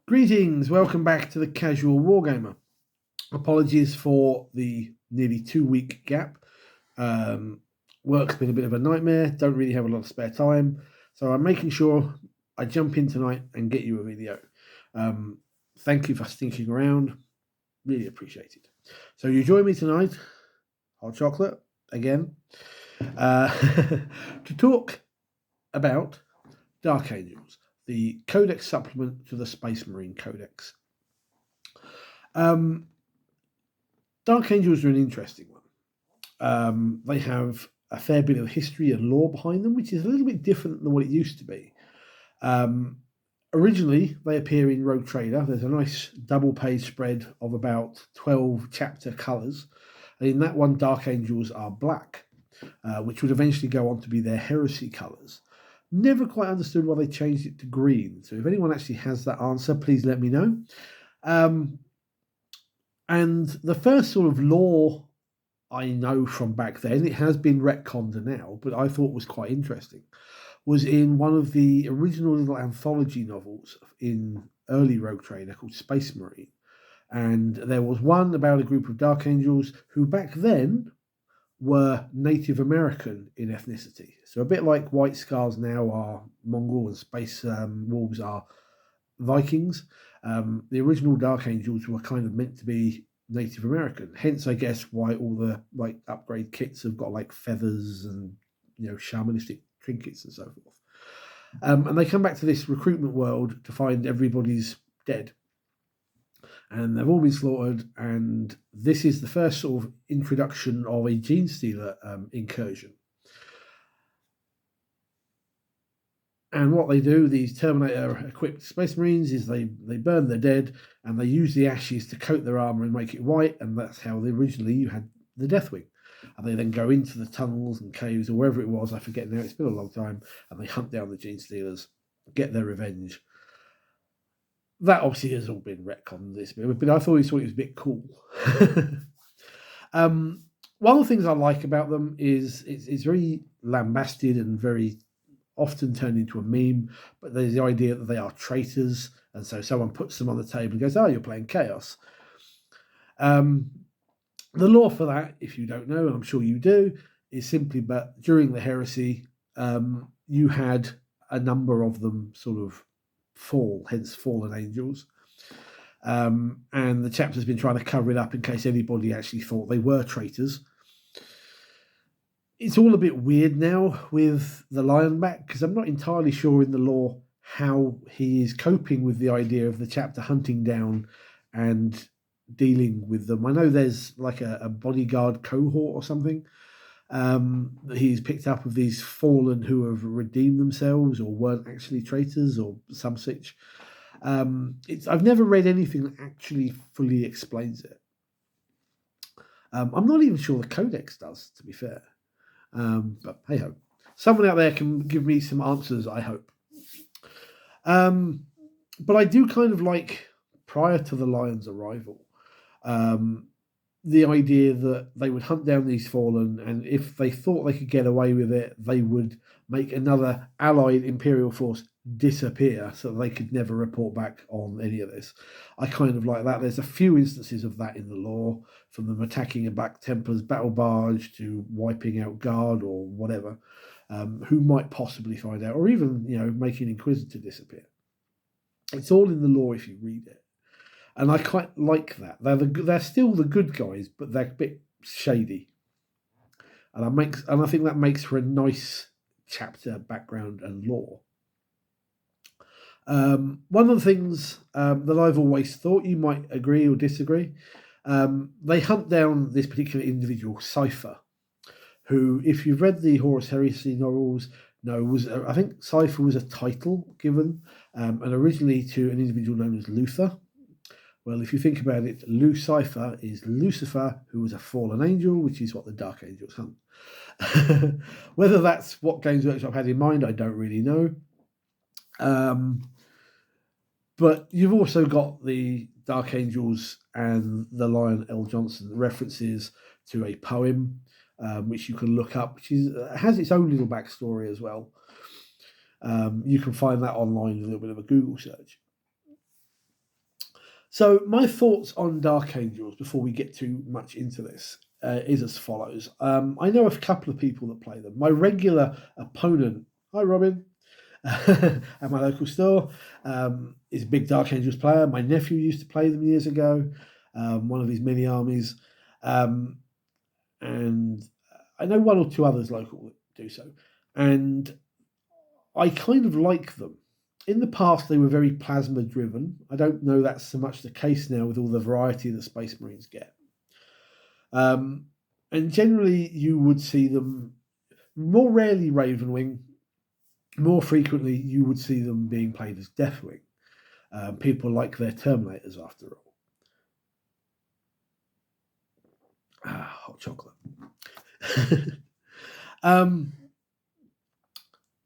Greetings, welcome back to the Casual Wargamer. Apologies for the nearly 2 week gap. Work's been a bit of a nightmare, don't really have a lot of spare time, so I'm making sure I jump in tonight and get you a video. Thank you for sticking around, really appreciate it. So you join me tonight, hot chocolate, again, to talk about Dark Angels, the codex supplement to the Space Marine Codex. Dark Angels are an interesting one. They have a fair bit of history and lore behind them, which is a little bit different than what it used to be. Originally, they appear in Rogue Trader. There's a nice double-page spread of about 12 chapter colours. And in that one, Dark Angels are black, which would eventually go on to be their heresy colours. Never quite understood why they changed it to green. So if anyone actually has that answer, please let me know. And the first sort of lore I know from back then, it has been retconned now, but I thought was quite interesting, was in one of the original little anthology novels in early Rogue Trader called Space Marine. And there was one about a group of Dark Angels who back then were Native American in ethnicity. So a bit like White Scars now are Mongol and Space Wolves are Vikings. The original Dark Angels were kind of meant to be Native American. Hence, I guess, why all the like upgrade kits have got like feathers and shamanistic trinkets and so forth. And they come back to this recruitment world to find everybody's dead, and they've all been slaughtered. And this is the first sort of introduction of a gene stealer incursion. And what they do, these Terminator-equipped Space Marines, is they burn their dead, and they use the ashes to coat their armor and make it white, and that's how originally you had the Deathwing. And they then go into the tunnels and caves, or wherever it was, I forget now, it's been a long time, and they hunt down the Gene Stealers, get their revenge. That obviously has all been retconned this bit, but I thought it was a bit cool. One of the things I like about them is it's very lambasted and very often turned into a meme, but there's the idea that they are traitors, and so someone puts them on the table and goes, "Oh, you're playing Chaos." The lore for that, if you don't know, and I'm sure you do, is simply but during the heresy, you had a number of them sort of fall, hence fallen angels. And the chapter's been trying to cover it up in case anybody actually thought they were traitors. It's all a bit weird now with the Lionback, because I'm not entirely sure in the lore how he is coping with the idea of the chapter hunting down and dealing with them. I know there's like a bodyguard cohort or something that he's picked up of these fallen who have redeemed themselves or weren't actually traitors or some such. I've never read anything that actually fully explains it. I'm not even sure the Codex does, to be fair. But hey ho, someone out there can give me some answers, I hope. But I do kind of like, prior to the Lion's arrival, the idea that they would hunt down these fallen, and if they thought they could get away with it, they would make another allied Imperial force disappear so they could never report back on any of this. I kind of like that. There's a few instances of that in the lore, from them attacking a Black Templar's battle barge to wiping out Guard or whatever, who might possibly find out, or even making Inquisitor disappear. It's all in the lore if you read it. And I quite like that. They're still the good guys, but they're a bit shady. And I think that makes for a nice chapter background and lore. One of the things that I've always thought, you might agree or disagree, they hunt down this particular individual, Cypher, who, if you've read the Horus Heresy novels, I think Cypher was a title given, and originally to an individual known as Luther. Well, if you think about it, Lucifer is Lucifer, who was a fallen angel, which is what the Dark Angels hunt. Whether that's what Games Workshop had in mind, I don't really know. But you've also got the Dark Angels and the Lion L. Johnson references to a poem, which you can look up, which has its own little backstory as well. You can find that online with a little bit of a Google search. So my thoughts on Dark Angels before we get too much into this is as follows. I know a couple of people that play them. My regular opponent, hi Robin, at my local store, is a big Dark Angels player. My nephew used to play them years ago, one of his mini armies. And I know one or two others local that do so. And I kind of like them. In the past, they were very plasma driven. I don't know that's so much the case now with all the variety that Space Marines get. And generally, you would see them more rarely Ravenwing. More frequently, you would see them being played as Deathwing. People like their Terminators, after all. Hot chocolate.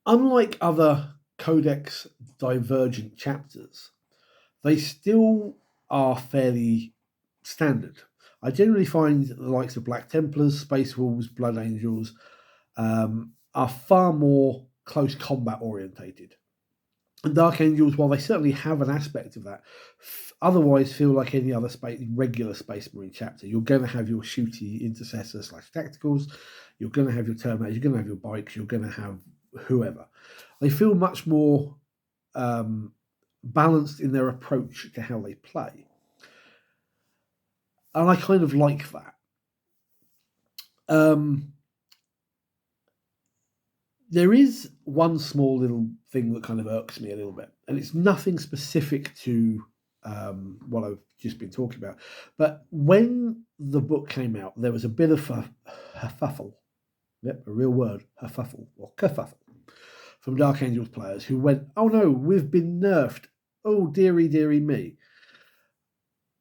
Unlike other codex divergent chapters, they still are fairly standard. I generally find the likes of Black Templars, Space Wolves, Blood Angels are far more close combat orientated. And Dark Angels, while they certainly have an aspect of that, otherwise feel like any other regular Space Marine chapter. You're going to have your shooty intercessor / tacticals, you're going to have your Terminators, you're going to have your bikes, you're going to have whoever. They feel much more balanced in their approach to how they play. And I kind of like that. There is one small little thing that kind of irks me a little bit, and it's nothing specific to what I've just been talking about. But when the book came out, there was a bit of a kerfuffle. Yep, a real word, kerfuffle or kerfuffle, from Dark Angels players who went, "Oh no, we've been nerfed. Oh dearie, dearie me."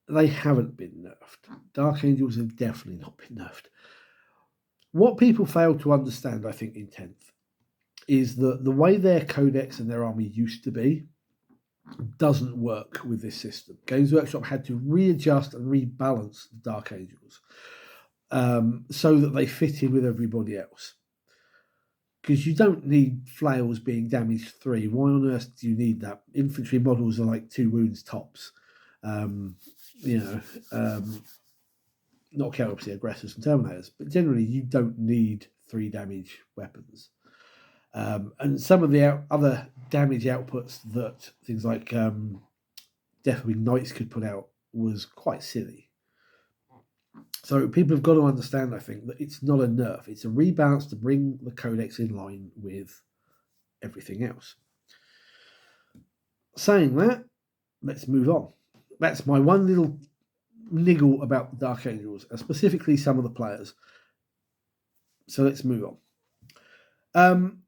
They haven't been nerfed. Dark Angels have definitely not been nerfed. What people fail to understand, I think, in 10th, is that the way their codex and their army used to be doesn't work with this system. Games Workshop had to readjust and rebalance the Dark Angels so that they fit in with everybody else. Because you don't need flails being damaged 3. Why on earth do you need that? Infantry models are like 2 wounds tops. Not count obviously aggressors and terminators, but generally you don't need 3 damage weapons. And some of the other damage outputs that things like Deathwing Knights could put out was quite silly. So people have got to understand, I think, that it's not a nerf. It's a rebalance to bring the codex in line with everything else. Saying that, let's move on. That's my one little niggle about the Dark Angels, specifically some of the players. So let's move on.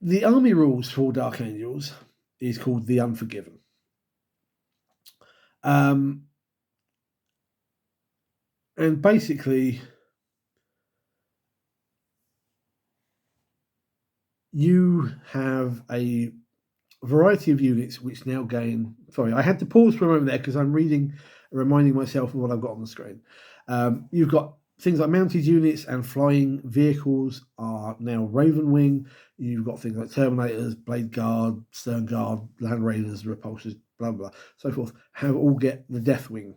The army rules for Dark Angels is called the Unforgiven. And basically, you have a variety of units which now gain... Sorry, I had to pause for a moment there because I'm reminding myself of what I've got on the screen. You've got things like mounted units and flying vehicles are now Ravenwing. You've got things like Terminators, Blade Guard, Stern Guard, Land Raiders, Repulsors, blah, blah, so forth, all get the Deathwing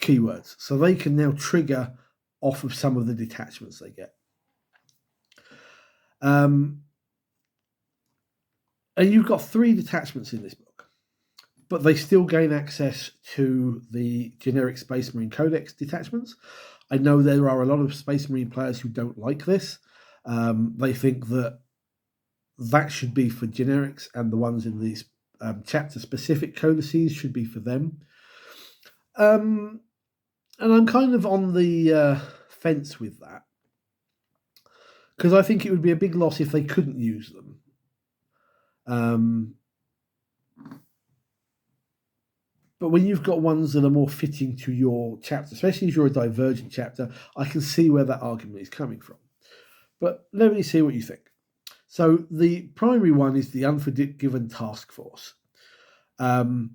keywords. So they can now trigger off of some of the detachments they get. And you've got 3 detachments in this book, but they still gain access to the generic Space Marine Codex detachments. I know there are a lot of Space Marine players who don't like this. They think that should be for generics, and the ones in these chapter-specific codices should be for them. And I'm kind of on the fence with that, because I think it would be a big loss if they couldn't use them. But when you've got ones that are more fitting to your chapter, especially if you're a divergent chapter, I can see where that argument is coming from. But let me see what you think. So the primary one is the Unforgiven Task Force. And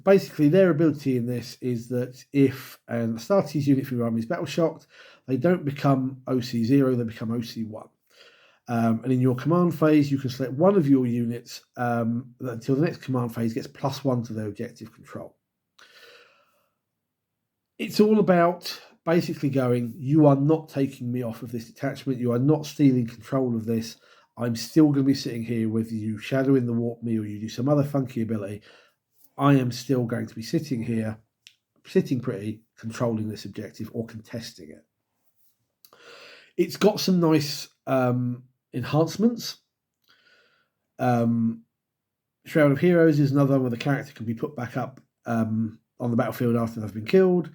basically their ability in this is that if a Astartes unit from your army is battle shocked, they don't become OC0, they become OC1. And in your command phase, you can select one of your units until the next command phase gets +1 to their objective control. It's all about basically going, you are not taking me off of this detachment. You are not stealing control of this. I'm still going to be sitting here, whether you shadow in the warp me or you do some other funky ability. I am still going to be sitting here, sitting pretty, controlling this objective or contesting it. It's got some nice enhancements. Shroud of Heroes is another one where the character can be put back up on the battlefield after they've been killed.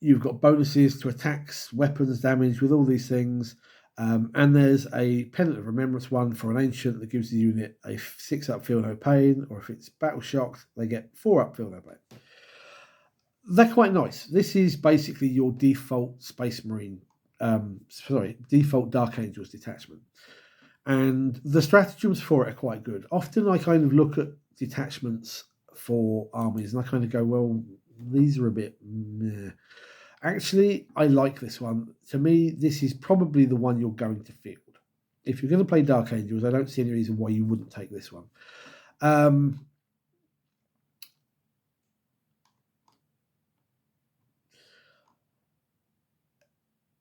You've got bonuses to attacks, weapons, damage with all these things. And there's a Pendant of Remembrance one for an Ancient that gives the unit a 6-up Feel No Pain, or if it's Battle Shocked, they get 4-up Feel No Pain. They're quite nice. This is basically your default Space Marine, default Dark Angels detachment. And the stratagems for it are quite good. Often I kind of look at detachments for armies and I kind of go, well, these are a bit meh. Actually, I like this one. To me, this is probably the one you're going to field. If you're going to play Dark Angels, I don't see any reason why you wouldn't take this one.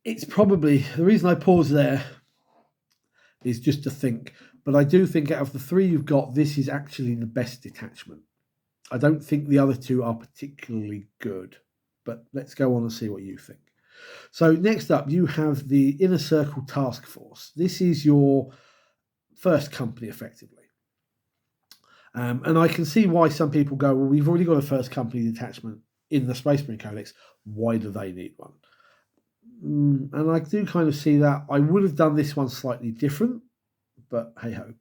It's probably, the reason I pause there is just to think, but I do think out of the three you've got, this is actually the best detachment. I don't think the other two are particularly good, but let's go on and see what you think. So next up, you have the Inner Circle Task Force. This is your first company, effectively. And I can see why some people go, well, we've already got a first company detachment in the Space Marine Codex. Why do they need one? And I do kind of see that. I would have done this one slightly different, but hey-ho.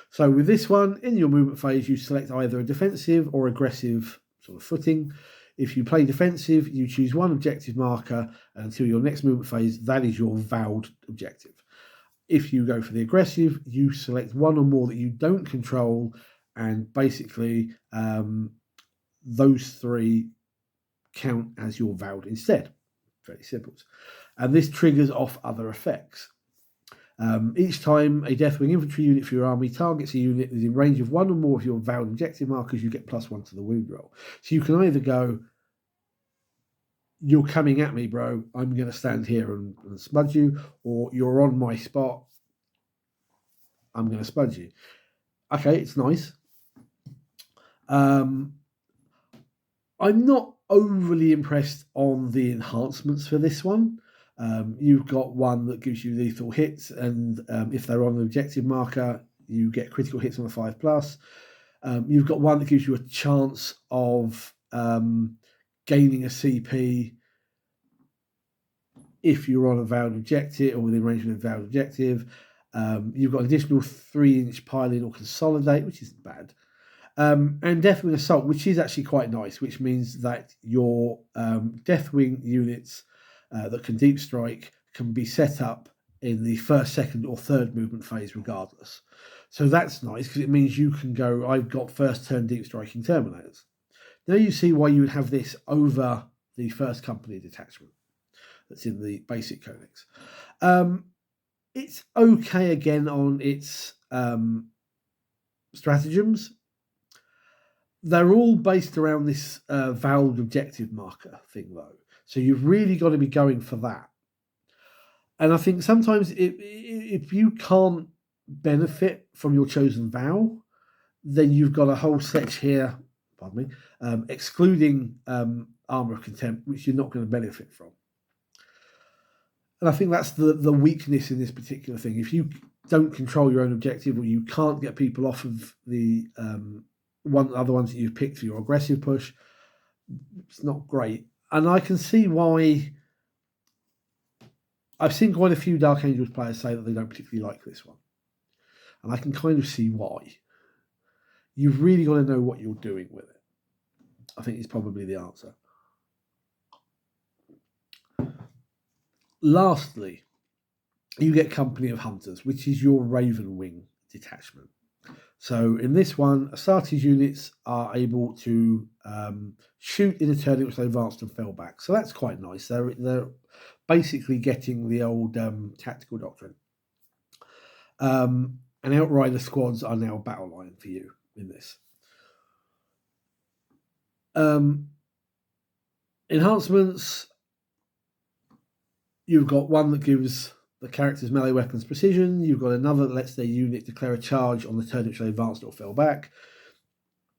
So with this one, in your movement phase, you select either a defensive or aggressive sort of footing. If you play defensive, you choose one objective marker, and until your next movement phase, that is your vowed objective. If you go for the aggressive, you select one or more that you don't control, and basically those three count as your vowed instead. Very simple. And this triggers off other effects. Each time a Deathwing infantry unit for your army targets a unit that is in range of one or more of your vowed objective markers, you get +1 to the wound roll. So you can either go, you're coming at me, bro, I'm going to stand here and smudge you, or you're on my spot, I'm going to smudge you. Okay, it's nice. I'm not overly impressed on the enhancements for this one. You've got one that gives you lethal hits, and if they're on an objective marker, you get critical hits on a 5+. You've got one that gives you a chance of gaining a CP if you're on a vowed objective or within range of a vowed objective. You've got an additional 3-inch pile-in or consolidate, which isn't bad. And Deathwing Assault, which is actually quite nice, which means that your Deathwing units that can deep strike can be set up in the first, second, or third movement phase regardless. So that's nice because it means you can go, I've got first turn deep striking Terminators. Now you see why you would have this over the first company detachment that's in the basic codex. It's okay again on its stratagems. They're all based around this vowed objective marker thing, though. So you've really got to be going for that. And I think sometimes if you can't benefit from your chosen vow, then you've got a whole set here, pardon me, excluding Armour of Contempt, which you're not going to benefit from. And I think that's the weakness in this particular thing. If you don't control your own objective, or you can't get people off of the other ones that you've picked for your aggressive push, it's not great. And I can see why. I've seen quite a few Dark Angels players say that they don't particularly like this one. And I can kind of see why. You've really got to know what you're doing with it, I think is probably the answer. Lastly, you get Company of Hunters, which is your Raven Wing detachment. So in this one, Astartes units are able to shoot in a turn in which they advanced and fell back. So that's quite nice. They're basically getting the old tactical doctrine. And Outrider squads are now battle line for you in this. Enhancements, you've got one that gives the character's melee weapons precision. You've got another that lets their unit declare a charge on the turn which they advanced or fell back.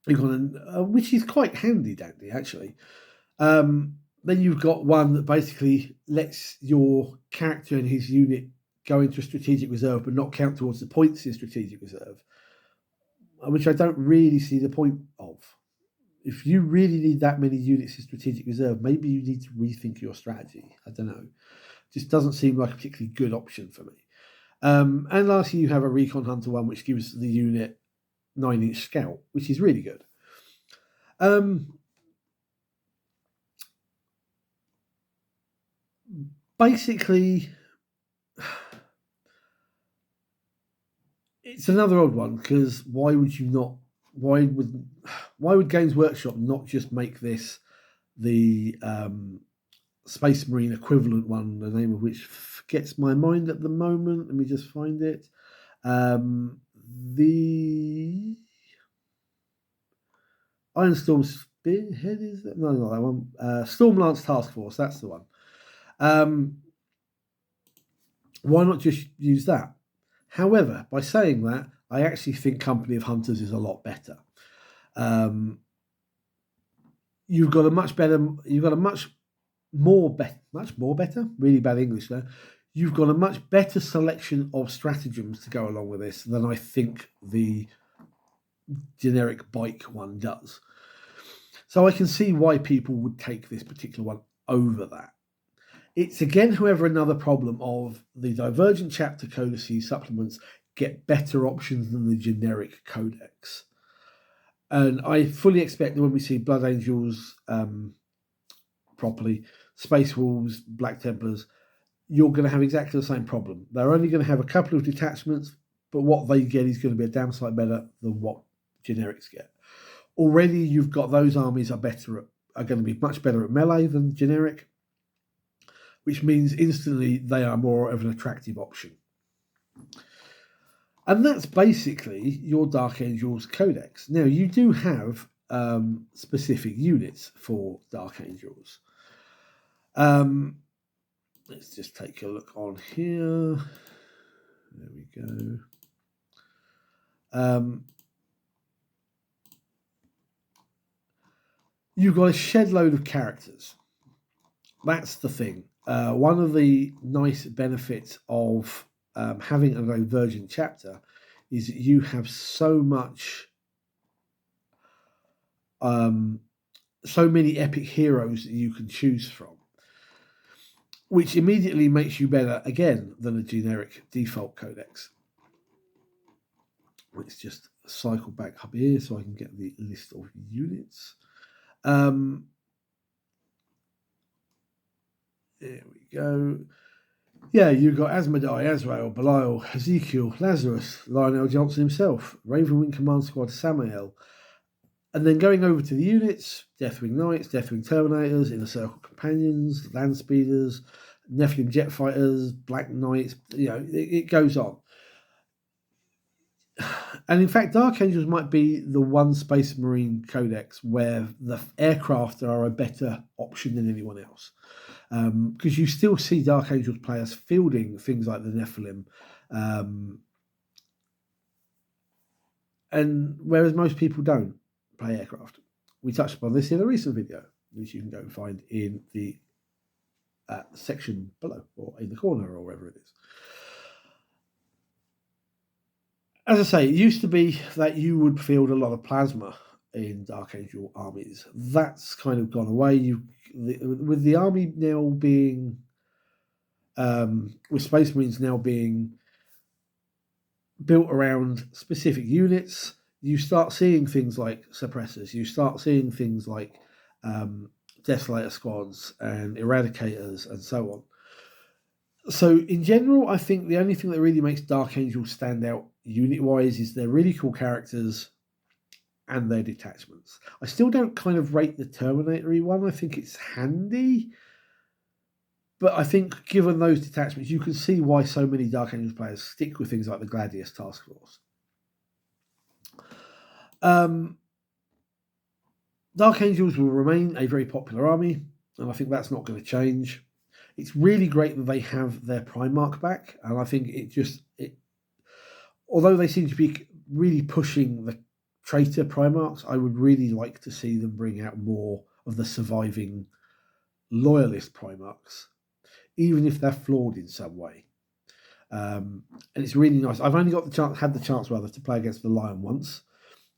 You've got which is quite handy dandy, actually. Then you've got one that basically lets your character and his unit go into a strategic reserve but not count towards the points in strategic reserve, which I don't really see the point of. If you really need that many units in strategic reserve, maybe you need to rethink your strategy. I don't know. Just doesn't seem like a particularly good option for me. And lastly, you have a Recon Hunter one, which gives the unit 9-inch scout, which is really good. Basically, it's another odd one because why would Games Workshop not just make this the Space Marine equivalent one, the name of which gets my mind at the moment? Let me just find it. The Ironstorm Spearhead, is it? No, not that one. Stormlance Task Force, that's the one. Why not just use that? However, by saying that, I actually think Company of Hunters is a lot better. You've got a much more better, really bad English there. You've got a much better selection of stratagems to go along with this than I think the generic bike one does. So I can see why people would take this particular one over that. It's again, however, another problem of the Divergent chapter codices supplements get better options than the generic codex. And I fully expect that when we see Blood Angels properly, Space Wolves, Black Templars, you're going to have exactly the same problem. They're only going to have a couple of detachments, but what they get is going to be a damn sight better than what generics get. Already you've got those armies are going to be much better at melee than generic, which means instantly they are more of an attractive option. And that's basically your Dark Angels Codex. Now, you do have specific units for Dark Angels. Let's just take a look on here. There we go. You've got a shed load of characters. That's the thing. One of the nice benefits of having a Divergent chapter is that you have so many epic heroes that you can choose from, which immediately makes you better again than a generic default codex. Let's just cycle back up here so I can get the list of units. There we go. Yeah, you've got Asmodai, Azrael, Belial, Ezekiel, Lazarus, Lionel Johnson himself, Ravenwing Command Squad, Samael. And then going over to the units, Deathwing Knights, Deathwing Terminators, Inner Circle Companions, Land Speeders, Nephilim Jet Fighters, Black Knights, it goes on. And in fact, Dark Angels might be the one Space Marine Codex where the aircraft are a better option than anyone else. Because you still see Dark Angels players fielding things like the Nephilim, and whereas most people don't play aircraft. We touched upon this in a recent video, which you can go and find in the section below, or in the corner, or wherever it is. As I say, it used to be that you would field a lot of plasma in Dark Angel armies. That's kind of gone away. With the army now being, with Space Marines now being built around specific units, you start seeing things like suppressors. You start seeing things like Desolator squads and Eradicators and so on. So in general, I think the only thing that really makes Dark Angels stand out unit-wise is they're really cool characters and their detachments. I still don't kind of rate the Terminator-y one. I think it's handy, But I think given those detachments, you can see why so many Dark Angels players stick with things like the Gladius Task Force. Dark Angels will remain a very popular army, and I think that's not going to change. It's really great that they have their Primarch back, and I think although they seem to be really pushing the traitor Primarchs, I would really like to see them bring out more of the surviving loyalist Primarchs, even if they're flawed in some way. And it's really nice. I've only had the chance to play against the Lion once,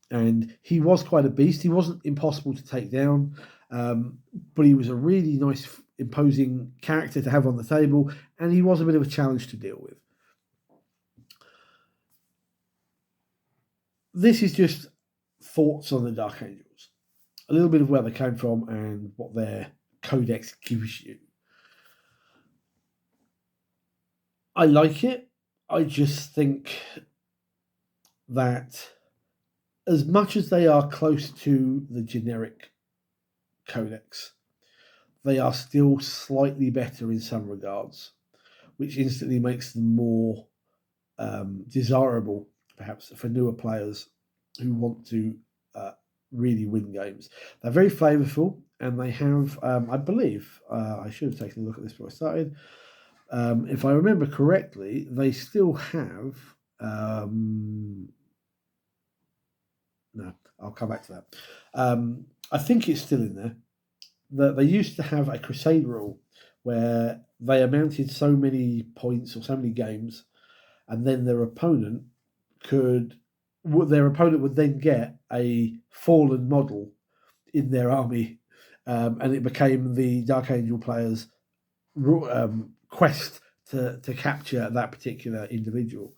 and he was quite a beast. He wasn't impossible to take down, but he was a really nice, imposing character to have on the table, and he was a bit of a challenge to deal with. This is just thoughts on the Dark Angels, a little bit of where they came from and what their codex gives you. I like it. I just think that as much as they are close to the generic codex, they are still slightly better in some regards, which instantly makes them more desirable, perhaps, for newer players who want to really win games. They're very flavourful, and they have, I believe, I should have taken a look at this before I started. If I remember correctly, they still have. No, I'll come back to that. I think it's still in there. They used to have a crusade rule where they amounted so many points or so many games, and then their opponent would then get a fallen model in their army, and it became the Dark Angel players' quest to capture that particular individual.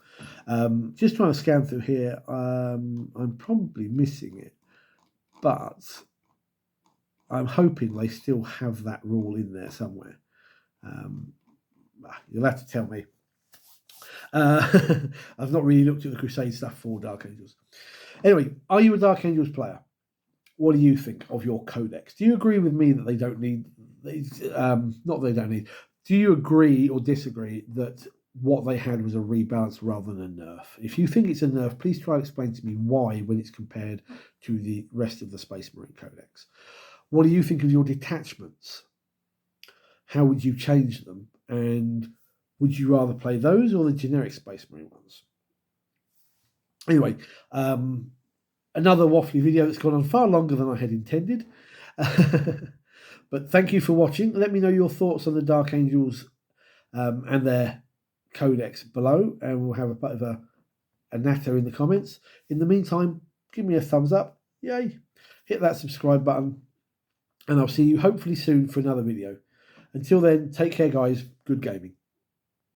Just trying to scan through here. I'm probably missing it, but I'm hoping they still have that rule in there somewhere. You'll have to tell me. I've not really looked at the Crusade stuff for Dark Angels. Anyway, are you a Dark Angels player? What do you think of your codex? Do you agree with me that they don't need? Not they don't need. Do you agree or disagree that what they had was a rebalance rather than a nerf? If you think it's a nerf, please try and explain to me why when it's compared to the rest of the Space Marine Codex. What do you think of your detachments? How would you change them? And would you rather play those or the generic Space Marine ones? Anyway, another waffly video that's gone on far longer than I had intended. But thank you for watching. Let me know your thoughts on the Dark Angels and their codex below, and we'll have a bit of a natter in the comments. In the meantime, give me a thumbs up. Yay! Hit that subscribe button, and I'll see you hopefully soon for another video. Until then, take care, guys. Good gaming.